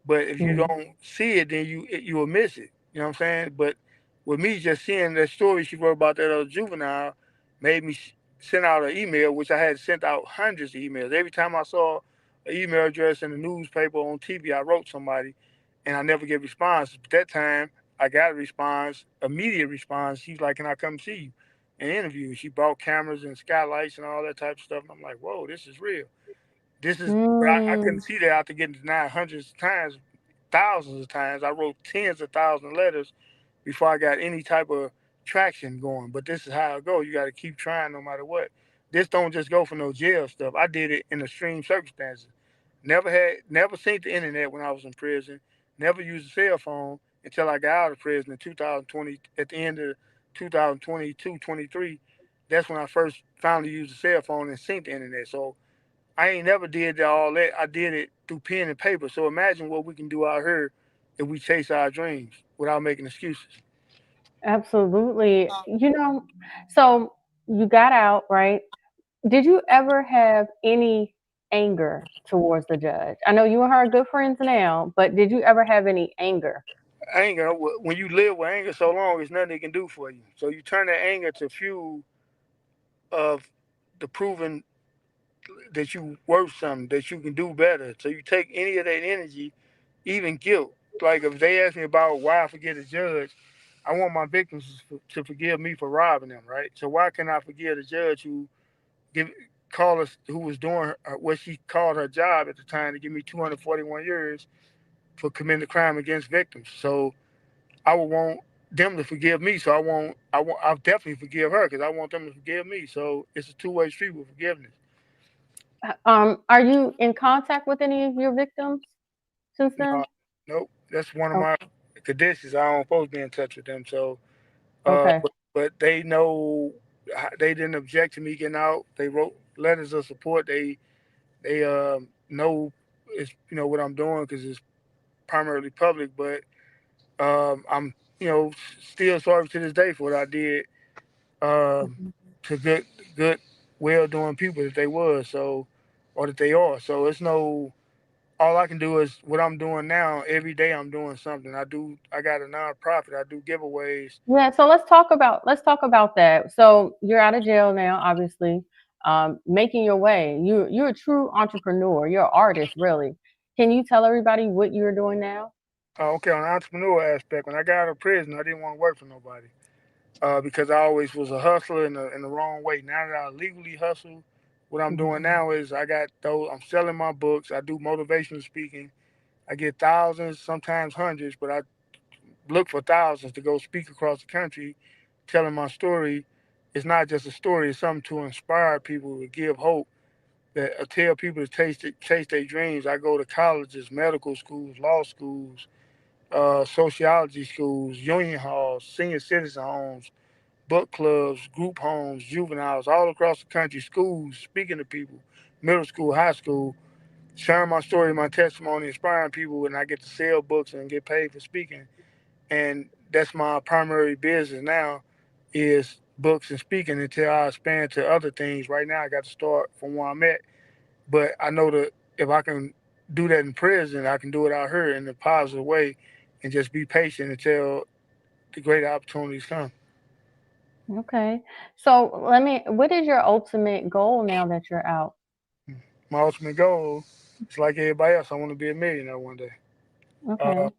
But if you Mhm. don't see it, then you will miss it. You know what I'm saying? But with me just seeing that story she wrote about that other juvenile made me send out an email, which I had sent out hundreds of emails. Every time I saw an email address in the newspaper on TV, I wrote somebody, and I never get response. But that time I got a response, immediate response. She's like, "Can I come see you and interview?" She brought cameras and skylights and all that type of stuff. And I'm like, "Whoa, this is real." This is, but I couldn't Mm, see that after getting denied hundreds of times, thousands of times. I wrote tens of thousands of letters before I got any type of traction going. But this is how it go. You got to keep trying no matter what. This don't just go for no jail stuff. I did it in extreme circumstances. Never seen the internet when I was in prison. Never used a cell phone until I got out of prison in 2020. At the end of 2022, 23, that's when I first finally used a cell phone and seen the internet. So I ain't never did all that. I did it through pen and paper. So imagine what we can do out here if we chase our dreams without making excuses. absolutely. So you got out, right? Did you ever have any anger towards the judge? I know you and her are good friends now, but did you ever have any anger? Anger, when you live with anger so long, there's nothing it can do for you. So you turn that anger to fuel of the proven that you worth something, that you can do better. So you take any of that energy, even guilt. Like if they ask me about why I forget a judge, I want my victims to forgive me for robbing them, right? So why can I forgive the judge who give call us who was doing what she called her job at the time to give me 241 years for committing a crime against victims. So I would want them to forgive me. So I'll definitely forgive her because I want them to forgive me. So it's a two-way street with forgiveness. Are you in contact with any of your victims since No, then? nope. That's one of Oh, my conditions. I don't supposed to be in touch with them. So, okay. but they know they didn't object to me getting out. They wrote letters of support. They know it's what I'm doing because it's primarily public, but I'm still sorry to this day for what I did um, to good well doing people that they was or that they are. So it's no all I can do is what I'm doing now. Every day I'm doing something. I got a nonprofit. I do giveaways. Yeah, so let's talk about that. So you're out of jail now, obviously, making your way. You're a true entrepreneur. You're an artist, really. Can you tell everybody what you're doing now? Okay, on the entrepreneur aspect, when I got out of prison, I didn't want to work for nobody because I always was a hustler in the wrong way. Now that I legally hustle, what I'm Mhm. doing now is I got those. I'm selling my books. I do motivational speaking. I get thousands, sometimes hundreds, but I look for thousands to go speak across the country, telling my story. It's not just a story; it's something to inspire people, to give hope. That tell people to chase their dreams. I go to colleges, medical schools, law schools, sociology schools, union halls, senior citizen homes, book clubs, group homes, juveniles, all across the country, schools, speaking to people, middle school, high school, sharing my story, my testimony, inspiring people, and I get to sell books and get paid for speaking. And that's my primary business now is books and speaking until I expand to other things. Right now I got to start from where I'm at. But I know that if I can do that in prison, I can do it out here in a positive way and just be patient until the great opportunities come. Okay. So what is your ultimate goal now that you're out? My ultimate goal is like everybody else, I want to be a millionaire one day. Uh, Okay.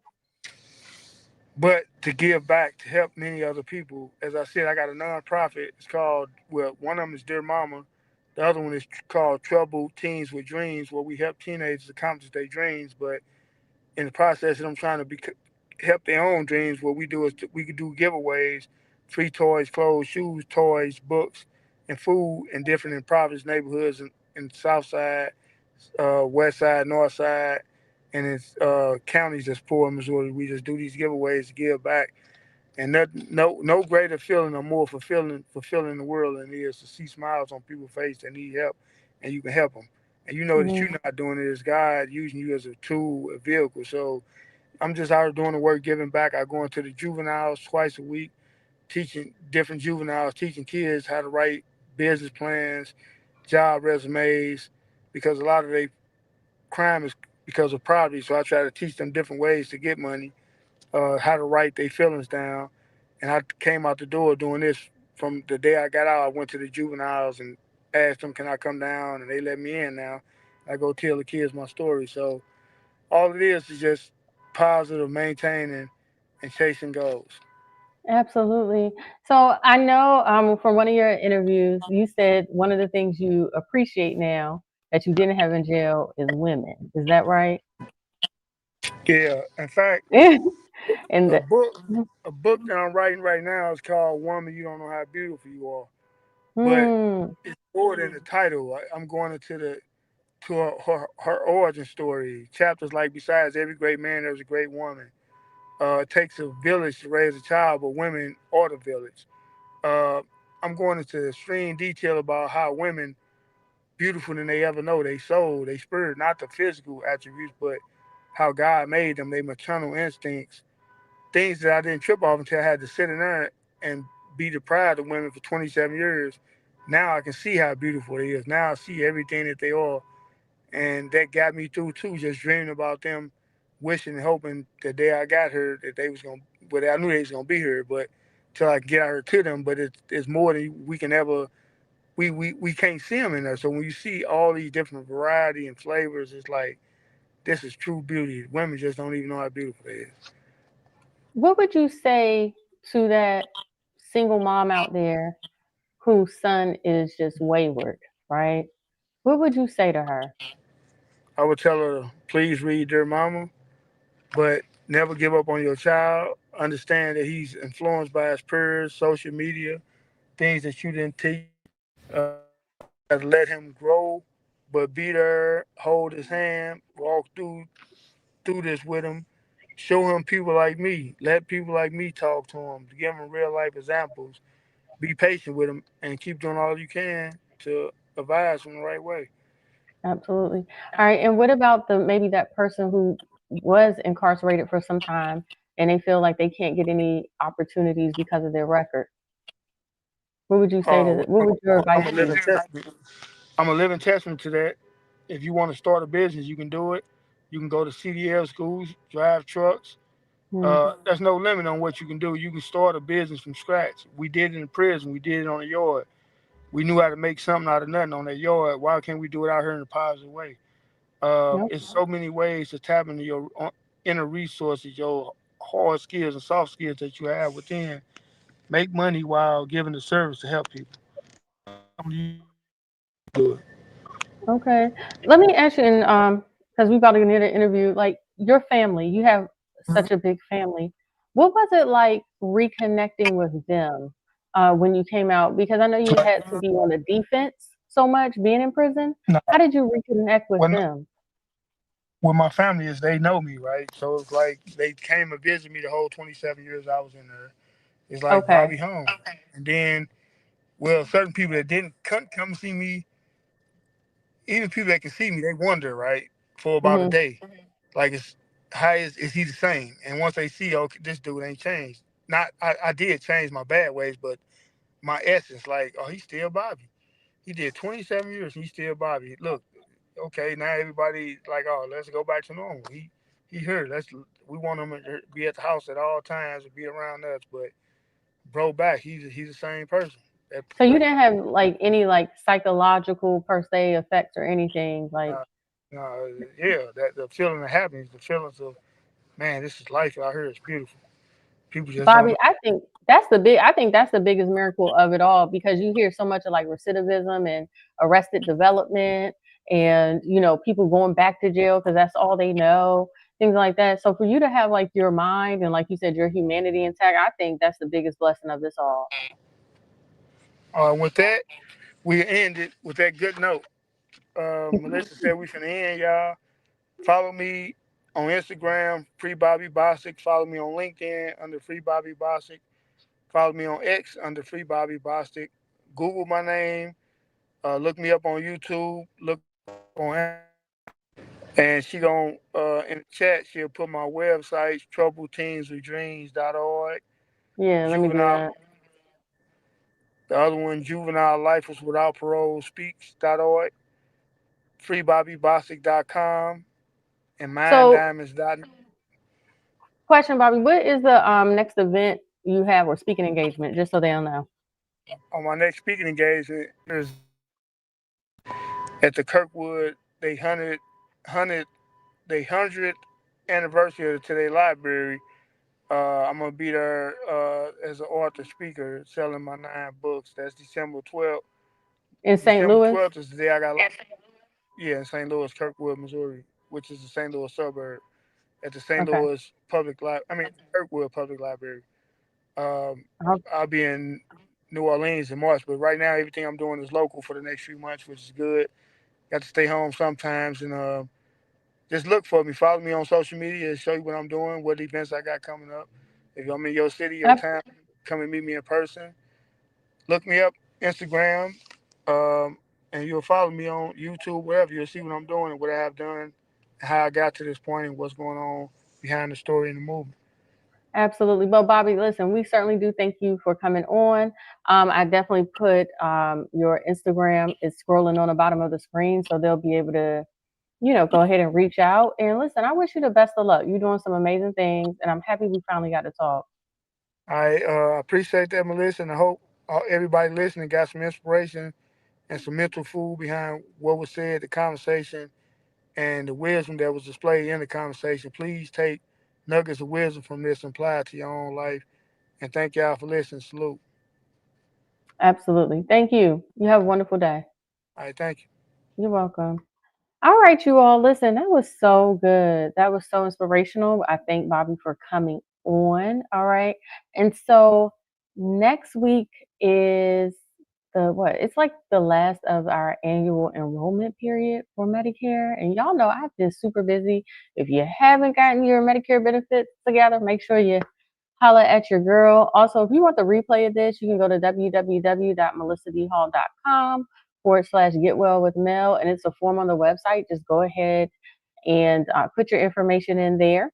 but to give back, to help many other people. As I said, I got a nonprofit. It's called, well, one of them is Dear Mama. The other one is called Troubled Teens with Dreams, where we help teenagers accomplish their dreams. But in the process of them trying to help their own dreams, what we do is we could do giveaways, free toys, clothes, shoes, toys, books, and food in different impoverished neighborhoods in the South Side, West Side, North Side, and it's counties that's poor in Missouri. We just do these giveaways to give back. And no greater feeling or more fulfilling in the world than it is to see smiles on people's face that need help, and you can help them. And you know that Hmm. you're not doing it as God using you as a tool, a vehicle. So I'm just out doing the work, giving back. I go into the juveniles twice a week, teaching different juveniles, teaching kids how to write business plans, job resumes, because a lot of their crime is because of poverty. So I try to teach them different ways to get money, how to write their feelings down. And I came out the door doing this from the day I got out. I went to the juveniles and asked them, "Can I come down?" And they let me in. Now I go tell the kids my story. So all it is just positive, maintaining, and chasing goals. Absolutely. So I know from one of your interviews, you said one of the things you appreciate now that you didn't have in jail is women. Is that right? Yeah. In fact, And a the, book a book that I'm writing right now is called "Woman, You Don't Know How Beautiful You Are." But hmm, it's more than the title. I'm going into the to her origin story. Chapters like, besides every great man, there's a great woman. It takes a village to raise a child, but women are the village. Uh, I'm going into extreme detail about how women beautiful than they ever know. They soul, they spirit, not the physical attributes, but how God made them, they maternal instincts, things that I didn't trip off until I had to sit in there and be deprived of women for 27 years. Now I can see how beautiful they is. Now I see everything that they are, and that got me through too. Just dreaming about them, wishing and hoping the day I got her that they was gonna. But I knew they was gonna be here, but till I get her to them. But it's more than we can ever. We can't see them in there. So when you see all these different variety and flavors, it's like this is true beauty. Women just don't even know how beautiful they is. what would you say to that single mom out there whose son is just wayward, right? What would you say to her? I would tell her, please read Dear Mama, but never give up on your child. Understand that he's influenced by his peers, social media, things that you didn't teach. You got to let him grow, but be there, hold his hand, walk through this with him. Show him people like me. Let people like me talk to him. Give him real life examples. Be patient with him and keep doing all you can to advise him the right way. Absolutely. All right. And what about the maybe that person who was incarcerated for some time and they feel like they can't get any opportunities because of their record? What would you say to Well, what would your I'm advice a living be? testament. I'm a living testament to that. If you want to start a business, you can do it. You can go to CDL schools, drive trucks. Hmm. There's no limit on what you can do. You can start a business from scratch. We did it in prison. We did it on the yard. We knew how to make something out of nothing on that yard. Why can't we do it out here in a positive way? Yep. It's so many ways to tap into your inner resources, your hard skills and soft skills that you have within. Make money while giving the service to help people. I'm good. Okay. Let me ask you, and because we about to get an interview, like your family, you have such a big family. What was it like reconnecting with them when you came out? Because I know you had to be on the defense so much being in prison. Now, How did you reconnect with when them? with my family is they know me, right? So it's like they came and visited me the whole 27 years I was in there. It's like Okay. Bobby home. And then, well, certain people that didn't come see me, even people that can see me, they wonder, right, for about a Hmm. day. Like, how is he the same? And once they see, okay, this dude ain't changed. Not, I did change my bad ways, but my essence, like, oh, he's still Bobby. He did 27 years and he's still Bobby. Look, okay, now everybody like, oh, let's go back to normal. He here. We want him to be at the house at all times and be around us. But bro, back, he's the same person. That, So you didn't have like any like psychological per se effects or anything like. uh, yeah, that the feeling of happiness, the feelings of, man, this is life out here. It's beautiful. People just don't Bobby, know. I think that's the biggest miracle of it all because you hear so much of like recidivism and arrested development and people going back to jail because that's all they know, things like that. So for you to have like your mind and like you said your humanity intact, I think that's the biggest blessing of this all. With that, we end it with that good note. Melissa said we finna end, y'all. Follow me On Instagram, Free Bobby Bostic. Follow me on LinkedIn under Free Bobby Bostic. Follow me on X under Free Bobby Bostic. Google my name. Look me up on YouTube. Look me up on Amazon. And she gon' in the chat she'll put my websites troubledteenswithdreams.org, Yeah, let me do juvenile that. the other one juvenile life was without parole speaks.org, freebobbybostic.com, and So, minddiamonds.net. question, Bobby, what is the next event you have or speaking engagement, just so they'll know? On my next speaking engagement is at the Kirkwood they hundred they 100th anniversary of the Today Library. I'm gonna be there as an author speaker selling my 9 books. That's December 12th. In St. December Louis? 12th is the day I got yeah in St. Louis, Kirkwood, Missouri, which is the St. Louis suburb at the St. Okay. Louis Public Library. I mean Kirkwood Public Library. Um, Uh-huh. I'll be in New Orleans in March, but right now everything I'm doing is local for the next few months, which is good. Got to stay home sometimes and just look for me. Follow me on social media and show you what I'm doing, what events I got coming up. If I'm in your city, your Ab- town, come and meet me in person. Look me up, Instagram, um, and you'll follow me on YouTube, wherever. You'll see what I'm doing and what I have done, how I got to this point, and what's going on behind the story and the movement. Absolutely. Well, Bobby, listen, we certainly do thank you for coming on. I definitely put your Instagram is scrolling on the bottom of the screen, so they'll be able to, go ahead and reach out. And listen, I wish you the best of luck. You're doing some amazing things, and I'm happy we finally got to talk. I appreciate that, Melissa, and I hope everybody listening got some inspiration and some mental food behind what was said, the conversation, and the wisdom that was displayed in the conversation. Please take nuggets of wisdom from this and apply it to your own life. And thank y'all for listening. Salute. Absolutely. Thank you. You have a wonderful day. All right, thank you. You're welcome. All right, you all. Listen, that was so good. That was so inspirational. I thank Bobby for coming on. All right. And so next week is the what? It's like the last of our annual enrollment period for Medicare. And y'all know I've been super busy. If you haven't gotten your Medicare benefits together, make sure you holla at your girl. Also, if you want the replay of this, you can go to www.melissadhall.com/, get well with Mel. And it's a form on the website. Just go ahead and put your information in there.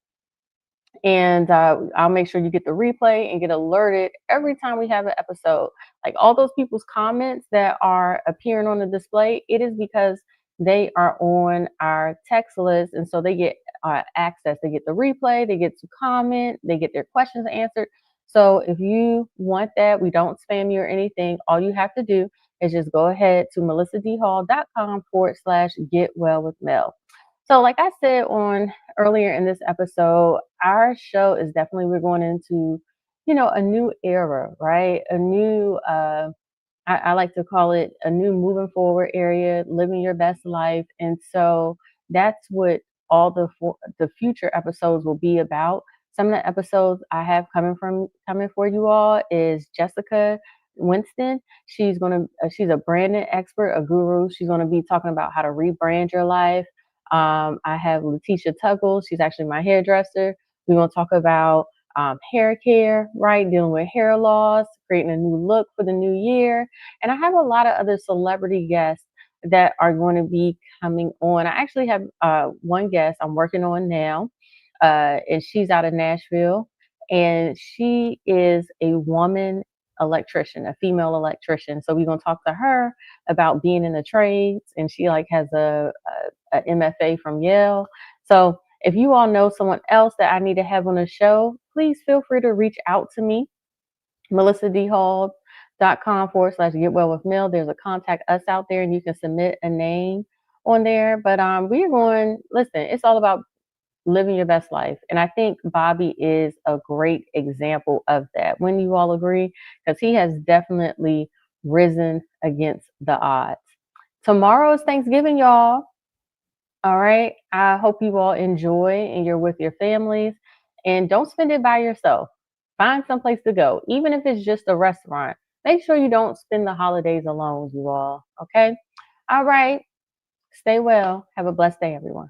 And I'll make sure you get the replay and get alerted every time we have an episode. Like all those people's comments that are appearing on the display, it is because they are on our text list, and so they get access. They get the replay, they get to comment, they get their questions answered. So if you want that, we don't spam you or anything. All you have to do is just go ahead to melissadhall.com/get well with Mel. So, like I said on earlier in this episode, our show is definitely we're going into, a new era, right? A new I like to call it a new moving forward area, living your best life. And so that's what all the future episodes will be about. Some of the episodes I have coming for you all is Jessica Winston. She's a branding expert, a guru. She's gonna be talking about how to rebrand your life. I have Letitia Tuggle. She's actually my hairdresser. We're gonna talk about hair care, right? Dealing with hair loss, creating a new look for the new year. And I have a lot of other celebrity guests that are going to be coming on. I actually have one guest I'm working on now, and she's out of Nashville, and she is a woman electrician, a female electrician. So we're gonna talk to her about being in the trades, and she like has a MFA from Yale. So if you all know someone else that I need to have on the show, please feel free to reach out to me, melissadhall.com/get well with Mel. There's a contact us out there, and you can submit a name on there. But we're going, listen, it's all about living your best life. And I think Bobby is a great example of that. When you all agree, because he has definitely risen against the odds. Tomorrow is Thanksgiving, y'all. All right. I hope you all enjoy and you're with your families. And don't spend it by yourself. Find someplace to go, even if it's just a restaurant. Make sure you don't spend the holidays alone, you all. Okay. All right. Stay well. Have a blessed day, everyone.